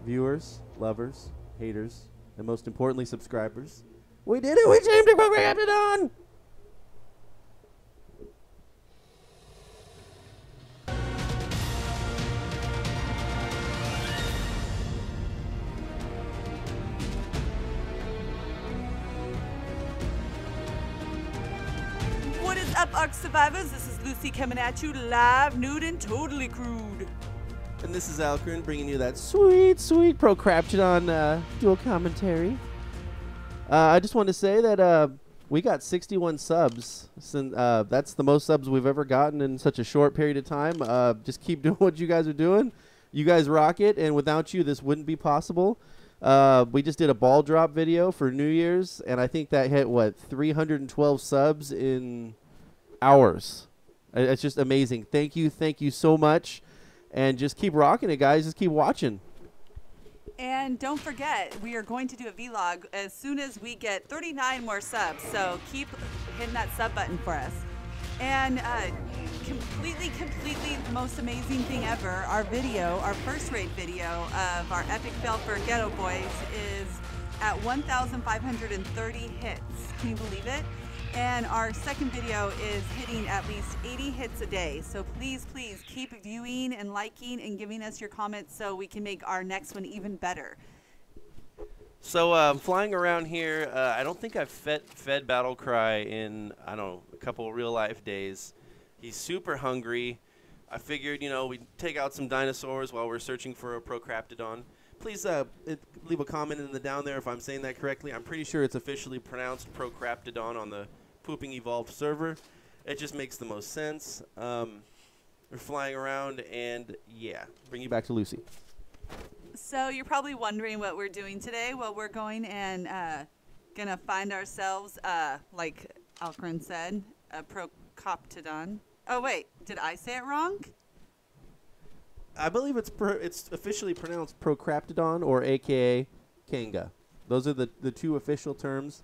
viewers, lovers, haters, and most importantly, subscribers. We did it! We tamed a PROCOPTODON! What is up, ARK survivors? This is Lucy coming at you live, nude, and totally crude. And this is Alcarin bringing you that sweet, sweet PROCOPTODON dual commentary. I just want to say that we got 61 subs. That's the most subs we've ever gotten in such a short period of time. Just keep doing what you guys are doing. You guys rock it, and without you, this wouldn't be possible. We just did a ball drop video for New Year's, and I think that hit, what, 312 subs in hours. It's just amazing. Thank you so much. And just keep rocking it, guys. Just keep watching. And don't forget, we are going to do a vlog as soon as we get 39 more subs. So keep hitting that sub button for us. And completely the most amazing thing ever, our video, our first raid video of our epic fail for Ghetto Boys is at 1,530 hits. Can you believe it? And our second video is hitting at least 80 hits a day. So please keep viewing and liking and giving us your comments so we can make our next one even better. So flying around here, I don't think I've fed Battlecry in, I don't know, a couple real life days. He's super hungry. I figured, you know, we'd take out some dinosaurs while we're searching for a PROCOPTODON. Please leave a comment in the down there if I'm saying that correctly. I'm pretty sure it's officially pronounced PROCOPTODON on the Pooping Evolved server. It just makes the most sense. We're flying around, and yeah, Bring you back to Lucy. So you're probably wondering what we're doing today. Well, we're going and gonna find ourselves, like Alcarin said, a PROCOPTODON. Oh wait, did I say it wrong? I believe it's officially pronounced PROCOPTODON, or AKA Kanga. Those are the two official terms.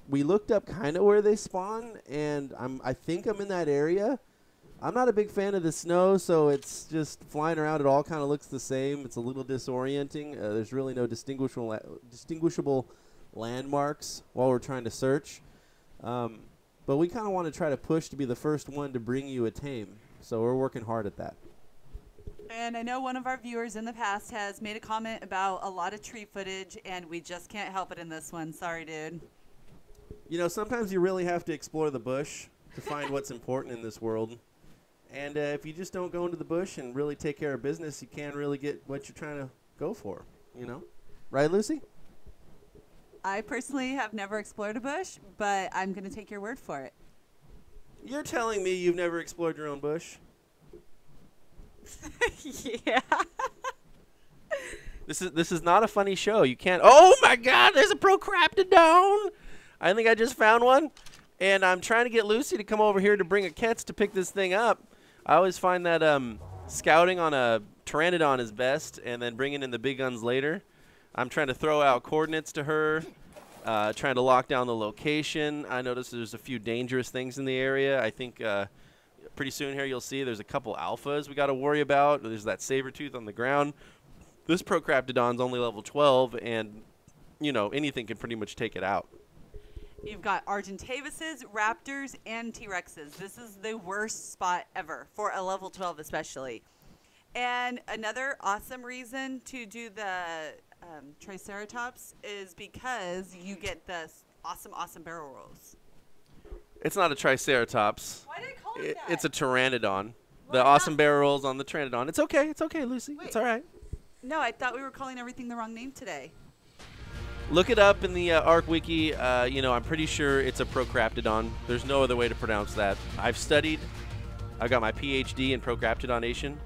We looked up kind of where they spawn, and I think I'm in that area. I'm not a big fan of the snow, so it's just flying around. It all kind of looks the same. It's a little disorienting. There's really no distinguishable landmarks while we're trying to search. But we kind of want to try to push to be the first one to bring you a tame. So we're working hard at that. And I know one of our viewers in the past has made a comment about a lot of tree footage, and we just can't help it in this one. Sorry, dude. You know, sometimes you really have to explore the bush to find what's important in this world. And if you just don't go into the bush and really take care of business, you can't really get what you're trying to go for, you know? Right, Lucy? I personally have never explored a bush, but I'm going to take your word for it. You're telling me you've never explored your own bush? Yeah. this is not a funny show. You can't. Oh my God! There's a PROCOPTODON. I think I just found one, and I'm trying to get Lucy to come over here to bring a Kets to pick this thing up. I always find that scouting on a Pteranodon is best, and then bringing in the big guns later. I'm trying to throw out coordinates to her, trying to lock down the location. I noticed there's a few dangerous things in the area. I think pretty soon here you'll see there's a couple alphas we got to worry about. There's that saber-tooth on the ground. This PROCOPTODON's only level 12, and, you know, anything can pretty much take it out. You've got Argentavises, Raptors, and T-Rexes. This is the worst spot ever for a level 12 especially. And another awesome reason to do the Triceratops is because you get the awesome barrel rolls. It's not a Triceratops. Why did I call it that? It's a Pteranodon. Well, The awesome barrel rolls on the Pteranodon. It's okay, Lucy. Wait. It's all right. No, I thought we were calling everything the wrong name today. Look it up in the ARK wiki. You know, I'm pretty sure it's a PROCOPTODON. There's no other way to pronounce that. I've studied. I got my PhD in PROCOPTODONation.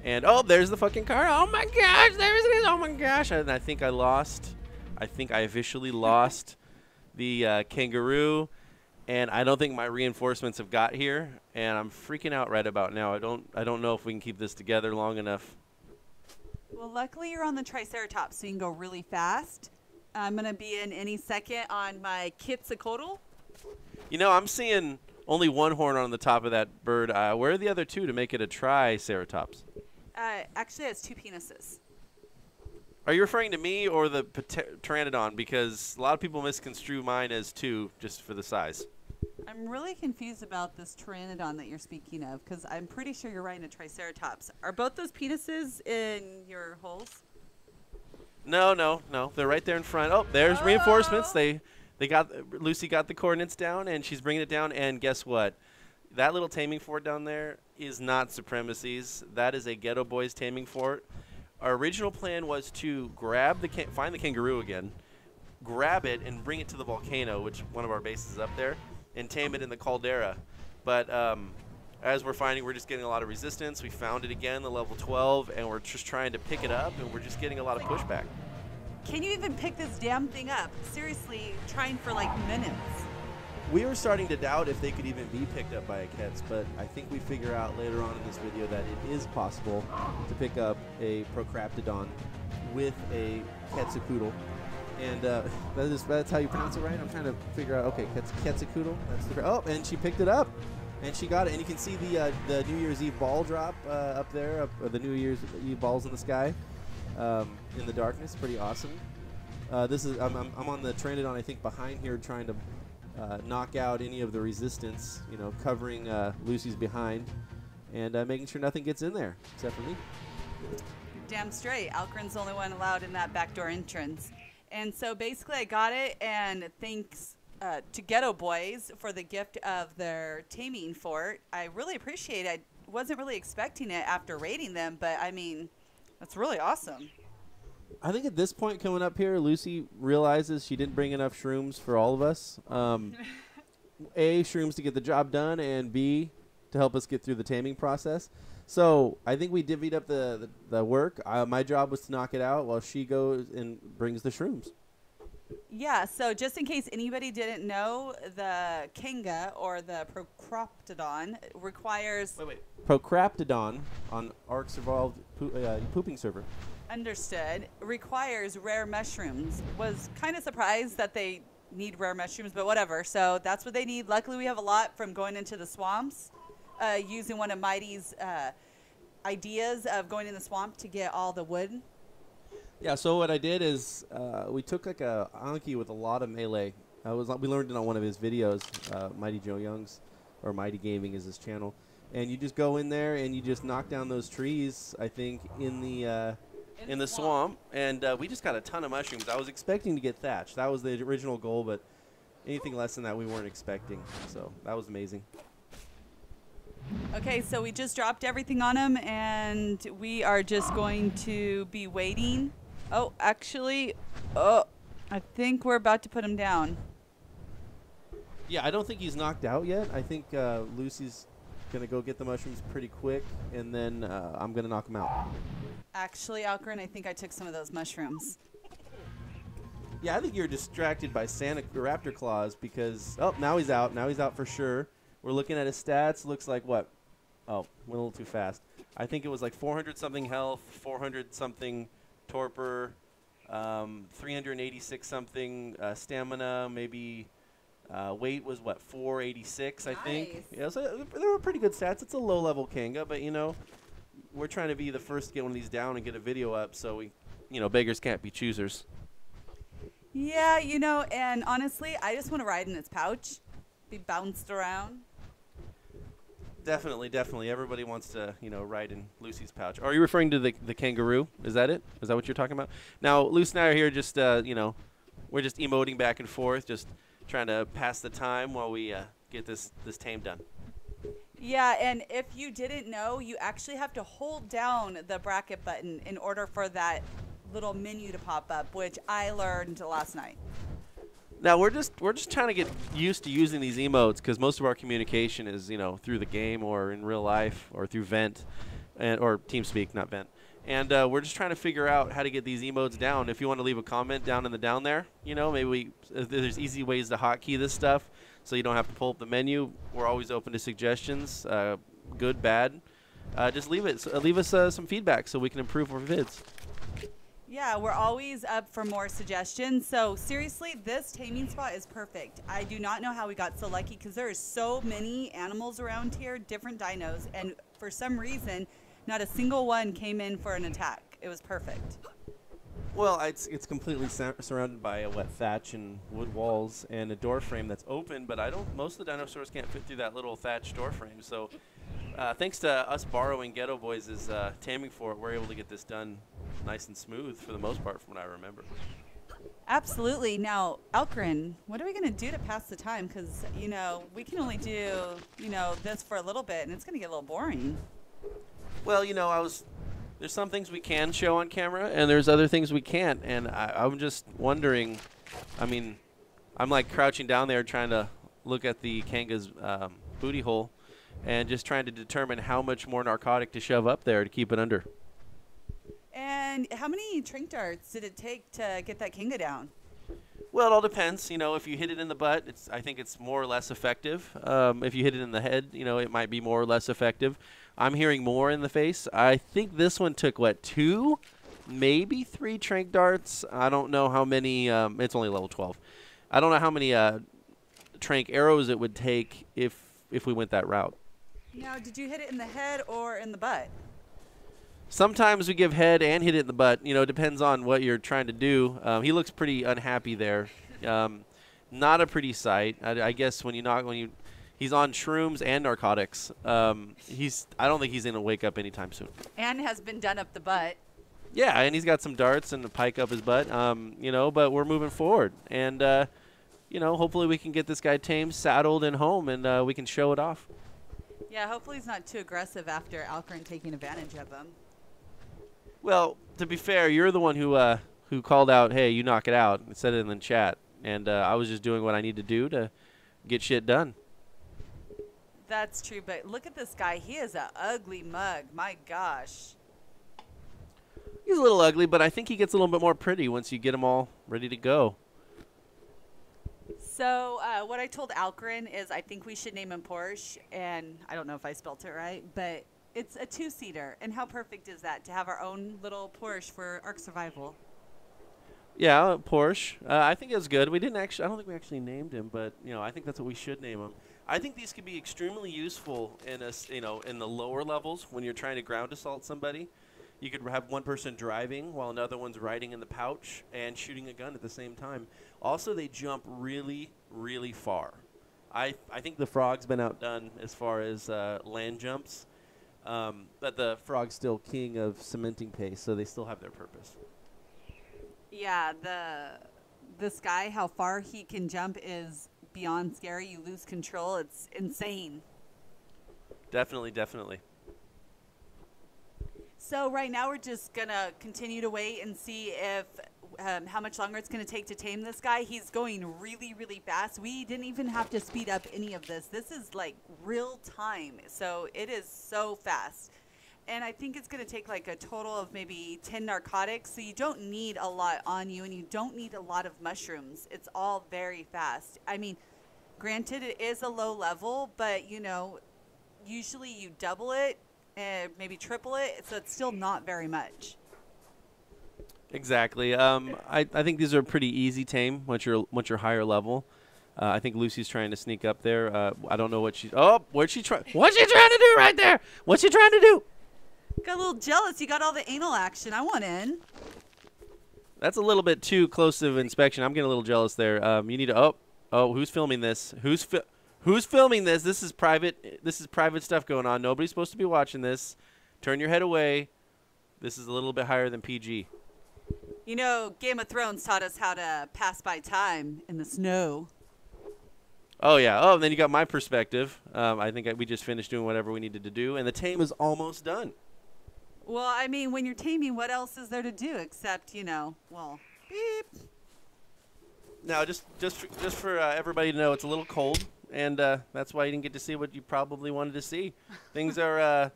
And, oh, there's the fucking car. Oh, my gosh, there it is. Oh, my gosh. And I think I lost. I think I officially lost the kangaroo. And I don't think my reinforcements have got here. And I'm freaking out right about now. I don't know if we can keep this together long enough. Well, luckily you're on the Triceratops, so you can go really fast. I'm going to be in any second on my Quetzalcoatl. You know, I'm seeing only one horn on the top of that bird. Where are the other two to make it a Triceratops? Actually, it has two penises. Are you referring to me or the Pteranodon? Because a lot of people misconstrue mine as 2 just for the size. I'm really confused about this Pteranodon that you're speaking of, because I'm pretty sure you're riding a Triceratops. Are both those penises in your holes? No, no, no. They're right there in front. Oh, there's reinforcements. They got Lucy got the coordinates down, and she's bringing it down. And guess what? That little taming fort down there is not Supremacy's. That is a Ghetto Boys taming fort. Our original plan was to grab find the kangaroo again, grab it, and bring it to the volcano, which one of our bases is up there, and tame it in the caldera. But as we're finding, we're just getting a lot of resistance. We found it again, the level 12, and we're just trying to pick it up, and we're just getting a lot of pushback. Can you even pick this damn thing up? Seriously, trying for like minutes. We were starting to doubt if they could even be picked up by a Kets, but I think we figure out later on in this video that it is possible to pick up a PROCOPTODON with a Quetzalcoatl. And that's how you pronounce it, right? I'm trying to figure out, okay, Quetzalcoatl. That's the, oh, and she picked it up. And she got it. And you can see the New Year's Eve ball drop up there, the New Year's Eve balls in the sky in the darkness. Pretty awesome. This is I'm on the Pteranodon, I think, behind here trying to knock out any of the resistance, you know, covering Lucy's behind and making sure nothing gets in there except for me. Damn straight. Alcarin's the only one allowed in that backdoor entrance. And so basically I got it, and thanks to Ghetto Boys for the gift of their taming fort. I really appreciate it. I wasn't really expecting it after raiding them, but I mean, that's really awesome. I think at this point coming up here, Lucy realizes she didn't bring enough shrooms for all of us. A, shrooms to get the job done, and B, to help us get through the taming process. So I think we divvied up the work. My job was to knock it out while she goes and brings the shrooms. Yeah, so just in case anybody didn't know, the Kanga, or the PROCOPTODON, requires... Wait. PROCOPTODON on ARK's evolved pooping server. Understood. Requires rare mushrooms. Was kind of surprised that they need rare mushrooms, but whatever. So that's what they need. Luckily, we have a lot from going into the swamps, using one of Mighty's ideas of going in the swamp to get all the wood. Yeah, so what I did is we took like a Anki with a lot of melee. We learned it on one of his videos, Mighty Joe Young's, or Mighty Gaming is his channel. And you just go in there and you just knock down those trees, I think, in the swamp. And we just got a ton of mushrooms. I was expecting to get thatch. That was the original goal, but anything less than that we weren't expecting. So that was amazing. Okay, so we just dropped everything on them, and we are just going to be waiting. Oh, actually, I think we're about to put him down. Yeah, I don't think he's knocked out yet. I think Lucy's going to go get the mushrooms pretty quick, and then I'm going to knock him out. Actually, Alcarin, I think I took some of those mushrooms. Yeah, I think you're distracted by Santa Raptor Claws because, oh, now he's out. Now he's out for sure. We're looking at his stats. Looks like what? Oh, went a little too fast. I think it was like 400-something health, 400-something torpor, 386-something stamina, maybe weight was, what, 486, I think. Yeah, so they were pretty good stats. It's a low-level Kanga, but, you know, we're trying to be the first to get one of these down and get a video up so we, you know, beggars can't be choosers. Yeah, you know, and honestly, I just want to ride in its pouch, be bounced around. Definitely, definitely. Everybody wants to, you know, ride in Lucy's pouch. Are you referring to the kangaroo? Is that it? Is that what you're talking about? Now, Lucy and I are here just, you know, we're just emoting back and forth, just trying to pass the time while we get this tame done. Yeah, and if you didn't know, you actually have to hold down the bracket button in order for that little menu to pop up, which I learned last night. Now we're just trying to get used to using these emotes because most of our communication is, you know, through the game or in real life or through Vent, or TeamSpeak, not Vent. And we're just trying to figure out how to get these emotes down. If you want to leave a comment down in the down there, you know, maybe there's easy ways to hotkey this stuff so you don't have to pull up the menu. We're always open to suggestions, good, bad. Just leave us some feedback so we can improve our vids. Yeah, we're always up for more suggestions. So seriously, this taming spot is perfect. I do not know how we got so lucky because there are so many animals around here, different dinos, and for some reason, not a single one came in for an attack. It was perfect. Well, it's completely surrounded by a wet thatch and wood walls and a door frame that's open, but most of the dinosaurs can't fit through that little thatch door frame. So thanks to us borrowing Ghetto Boys' taming for it, we're able to get this done nice and smooth for the most part from what I remember. Absolutely. Now, Alcarin, what are we going to do to pass the time? Because, you know, we can only do, you know, this for a little bit, and it's going to get a little boring. Well, you know, there's some things we can show on camera, and there's other things we can't. And I'm just wondering, I mean, I'm like crouching down there trying to look at the Kanga's booty hole and just trying to determine how much more narcotic to shove up there to keep it under. And how many trank darts did it take to get that Kanga down? Well, it all depends. You know, if you hit it in the butt, I think it's more or less effective. If you hit it in the head, you know, it might be more or less effective. I'm hearing more in the face. I think this one took, what, 2, maybe 3 trank darts. I don't know how many. It's only level 12. I don't know how many trank arrows it would take if we went that route. Now, did you hit it in the head or in the butt? Sometimes we give head and hit it in the butt. You know, it depends on what you're trying to do. He looks pretty unhappy there. Not a pretty sight. I guess when he's on shrooms and narcotics. I don't think he's gonna wake up anytime soon. And has been done up the butt. Yeah, and he's got some darts and a pike up his butt. You know, but we're moving forward, and you know, hopefully we can get this guy tamed, saddled, and home, and we can show it off. Yeah, hopefully he's not too aggressive after Alcarin taking advantage of him. Well, to be fair, you're the one who called out, "Hey, you knock it out," and said it in the chat, and I was just doing what I need to do to get shit done. That's true, but look at this guy. He is an ugly mug. My gosh. He's a little ugly, but I think he gets a little bit more pretty once you get him all ready to go. So what I told Alcarin is I think we should name him Porsche, and I don't know if I spelt it right, but it's a 2-seater. And how perfect is that to have our own little Porsche for ARK survival? Yeah, Porsche. I think it was good. I don't think we actually named him, but you know, I think that's what we should name him. I think these could be extremely useful in in the lower levels when you're trying to ground assault somebody. You could have one person driving while another one's riding in the pouch and shooting a gun at the same time. Also, they jump really, really far. I think the Frog's been outdone as far as land jumps, but the Frog's still king of cementing pace, so they still have their purpose. Yeah, this guy, how far he can jump is beyond scary. You lose control. It's insane. Definitely, definitely. So right now we're just going to continue to wait and see if how much longer it's going to take to tame this guy. He's going really, really fast. We didn't even have to speed up any of this. This is like real time. So it is so fast. And I think it's going to take like a total of maybe 10 narcotics. So you don't need a lot on you, and you don't need a lot of mushrooms. It's all very fast. I mean, granted, it is a low level, but, you know, usually you double it and maybe triple it. So it's still not very much. Exactly. I think these are pretty easy tame once you're higher level. I think Lucy's trying to sneak up there. I don't know what she's. Oh, what's she trying to do right there? What's she trying to do? Got a little jealous. You got all the anal action. I want in. That's a little bit too close of inspection. I'm getting a little jealous there. You need to. Oh, who's filming this? Who's filming this? This is private. This is private stuff going on. Nobody's supposed to be watching this. Turn your head away. This is a little bit higher than PG. You know, Game of Thrones taught us how to pass by time in the snow. Oh, yeah. Oh, and then you got my perspective. I think we just finished doing whatever we needed to do, and the tame is almost done. Well, I mean, when you're taming, what else is there to do except, you know, well, beep. Now, just for everybody to know, it's a little cold, and that's why you didn't get to see what you probably wanted to see. Things are a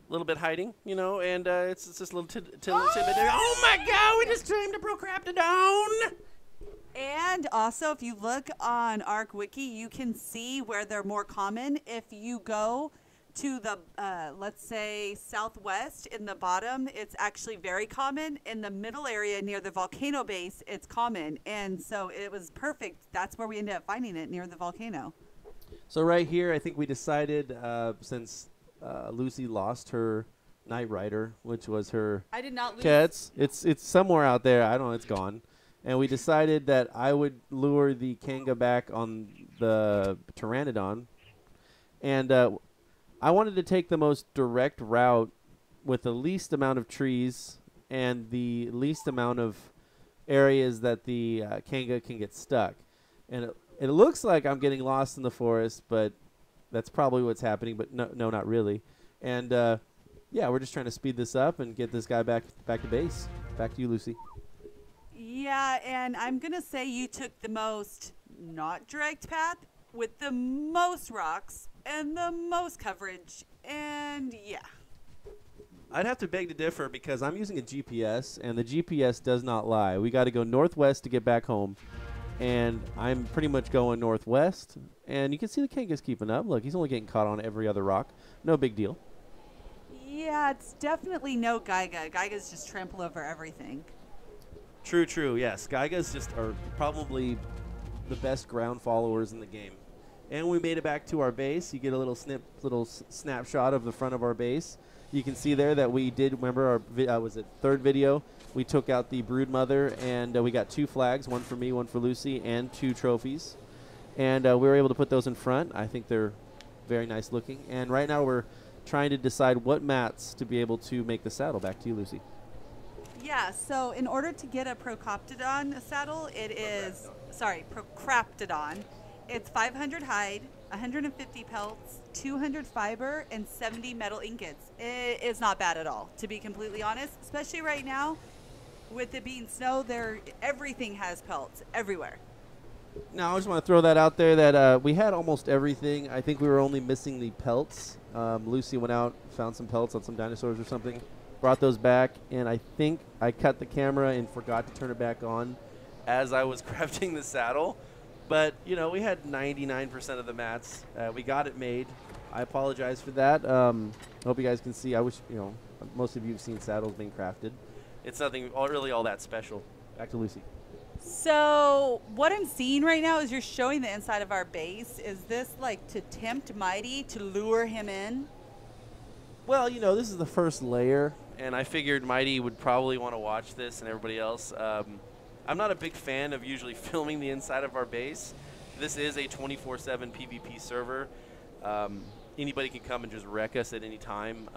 little bit hiding, you know, and it's just a little tidbit there. Oh, my God, we just tamed a PROCOPTODON! And also, if you look on ARK Wiki, you can see where they're more common. If you go to the, let's say, southwest in the bottom, it's actually very common. In the middle area near the volcano base, it's common. And so it was perfect. That's where we ended up finding it, near the volcano. So right here, I think we decided, since Lucy lost her Night Rider, which was her I did not lose. cats. It's somewhere out there. I don't know. It's gone. And we decided that I would lure the Kanga back on the Pteranodon. And I wanted to take the most direct route with the least amount of trees and the least amount of areas that the Kanga can get stuck. And it looks like I'm getting lost in the forest, but that's probably what's happening. But no, not really. And yeah, we're just trying to speed this up and get this guy back to base. Back to you, Lucy. Yeah, and I'm going to say you took the most not direct path with the most rocks and the most coverage. And yeah. I'd have to beg to differ because I'm using a GPS, and the GPS does not lie. We got to go northwest to get back home, and I'm pretty much going northwest. And you can see the Kanga's keeping up. Look, he's only getting caught on every other rock. No big deal. Yeah, it's definitely no Geiga. Geiga's just trample over everything. True. Yes, Geigas just are probably the best ground followers in the game. And we made it back to our base. You get a little snapshot of the front of our base. You can see there that we did, remember our third video, we took out the brood mother, and we got 2 flags, one for me, one for Lucy, and 2 trophies. And we were able to put those in front. I think they're very nice looking. And right now we're trying to decide what mats to be able to make the saddle. Back to you, Lucy. Yeah, so in order to get a PROCOPTODON saddle, PROCOPTODON, it's 500 hide, 150 pelts, 200 fiber, and 70 metal ingots. It is not bad at all, to be completely honest, especially right now with it being snow. Everything has pelts everywhere. Now, I just want to throw that out there that we had almost everything. I think we were only missing the pelts. Lucy went out, found some pelts on some dinosaurs or something, brought those back, and I think I cut the camera and forgot to turn it back on as I was crafting the saddle. But, you know, we had 99% of the mats. We got it made. I apologize for that. I hope you guys can see. I wish, you know, most of you have seen saddles being crafted. It's nothing really all that special. Back to Lucy. So what I'm seeing right now is you're showing the inside of our base. Is this like to tempt Mighty, to lure him in? Well, you know, this is the first layer, and I figured Mighty would probably want to watch this and everybody else. I'm not a big fan of usually filming the inside of our base. This is a 24/7 PvP server. Anybody can come and just wreck us at any time.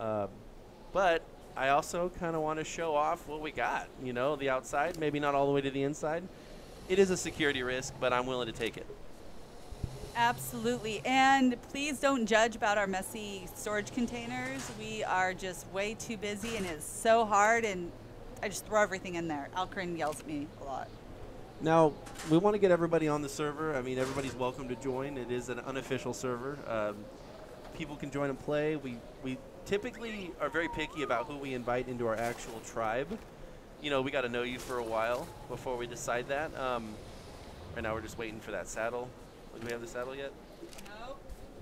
But I also kind of want to show off what we got. You know, the outside, maybe not all the way to the inside. It is a security risk, but I'm willing to take it. Absolutely. And please don't judge about our messy storage containers. We are just way too busy, and it's so hard, and I just throw everything in there. Alcarin yells at me a lot. Now, we want to get everybody on the server. I mean, everybody's welcome to join. It is an unofficial server. People can join and play. We typically are very picky about who we invite into our actual tribe. You know, we got to know you for a while before we decide that. Right now we're just waiting for that saddle. Do we have the saddle yet? No.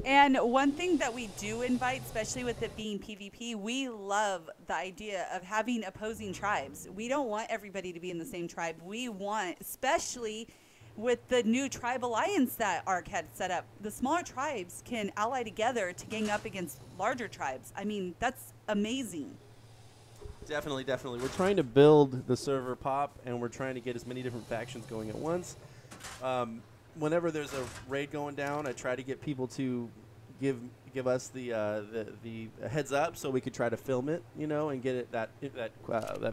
And one thing that we do invite, especially with it being PvP, we love the idea of having opposing tribes. We don't want everybody to be in the same tribe. We want, especially with the new tribe alliance that ARK had set up, the smaller tribes can ally together to gang up against larger tribes. I mean, that's amazing. Definitely. We're trying to build the server pop, and we're trying to get as many different factions going at once. Whenever there's a raid going down, I try to get people to give us the heads up so we could try to film it, you know, and get it that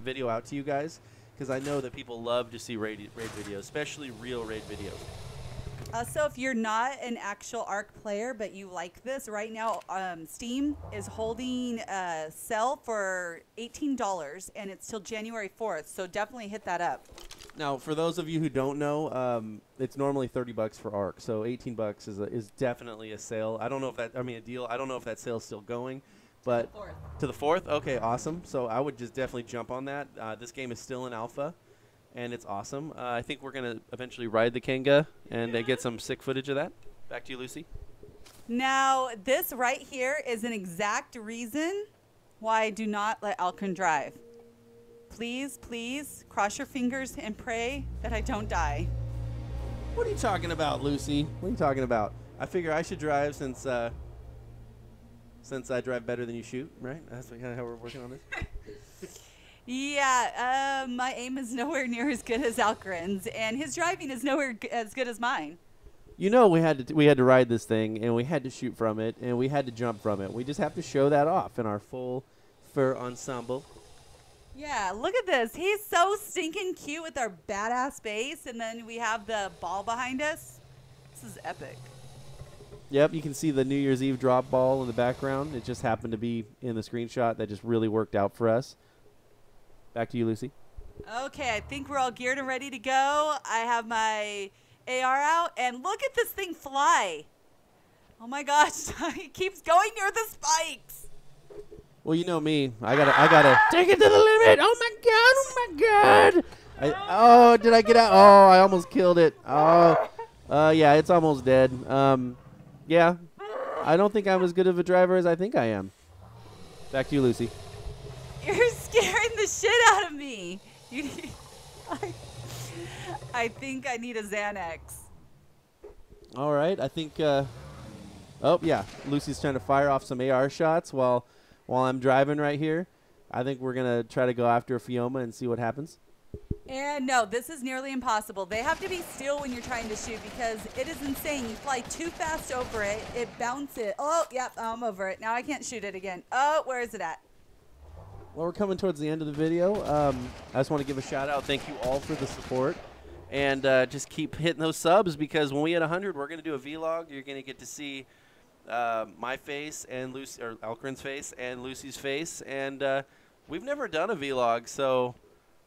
video out to you guys, because I know that people love to see raid videos, especially real raid videos. So if you're not an actual ARK player, but you like this, right now Steam is holding a sale for $18, and it's till January 4th, so definitely hit that up. Now, for those of you who don't know, it's normally $30 for ARK, so $18 is definitely a sale. I don't know if that, I mean a deal. I don't know if that sale's still going, but to the 4th. Okay, awesome. So I would just definitely jump on that. This game is still in alpha, and it's awesome. I think we're gonna eventually ride the Kanga and get some sick footage of that. Back to you, Lucy. Now, this right here is an exact reason why I do not let Alcarin drive. Please, please, cross your fingers and pray that I don't die. What are you talking about, Lucy? What are you talking about? I figure I should drive since since I drive better than you shoot, right? That's kind of how we're working on this. Yeah, my aim is nowhere near as good as Alcarin's, and his driving is nowhere as good as mine. You know, we had to ride this thing, and we had to shoot from it, and we had to jump from it. We just have to show that off in our full fur ensemble. Yeah, look at this. He's so stinking cute with our badass base, and then we have the ball behind us. This is epic. Yep, you can see the New Year's Eve drop ball in the background. It just happened to be in the screenshot. That just really worked out for us. Back to you, Lucy. Okay, I think we're all geared and ready to go. I have my AR out, and look at this thing fly. Oh my gosh, it keeps going near the spikes. Well, you know me. I gotta take it to the limit. Oh my god! Oh, did I get out? Oh, I almost killed it. Oh, yeah, it's almost dead. Yeah, I don't think I'm as good of a driver as I think I am. Back to you, Lucy. You're scaring the shit out of me. I think I need a Xanax. All right, I think. Oh yeah, Lucy's trying to fire off some AR shots while I'm driving right here. I think we're gonna try to go after a Fioma and see what happens. And no, this is nearly impossible. They have to be still when you're trying to shoot because it is insane. You fly too fast over it, it bounces. Oh, yep, I'm over it. Now I can't shoot it again. Oh, where is it at? Well, we're coming towards the end of the video. I just want to give a shout out. Thank you all for the support. And just keep hitting those subs because when we hit 100, we're going to do a vlog. You're going to get to see my face and Alcarin's face and Lucy's face. And we've never done a vlog, so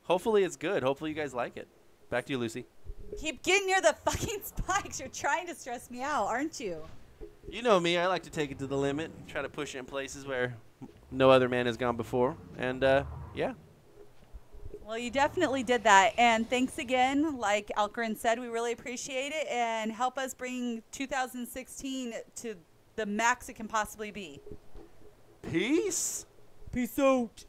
hopefully it's good. Hopefully you guys like it. Back to you, Lucy. Keep getting near the fucking spikes. You're trying to stress me out, aren't you? You know me. I like to take it to the limit, try to push it in places where no other man has gone before. And, yeah. Well, you definitely did that. And thanks again. Like Alcarin said, we really appreciate it. And help us bring 2016 to the max it can possibly be. Peace. Peace out.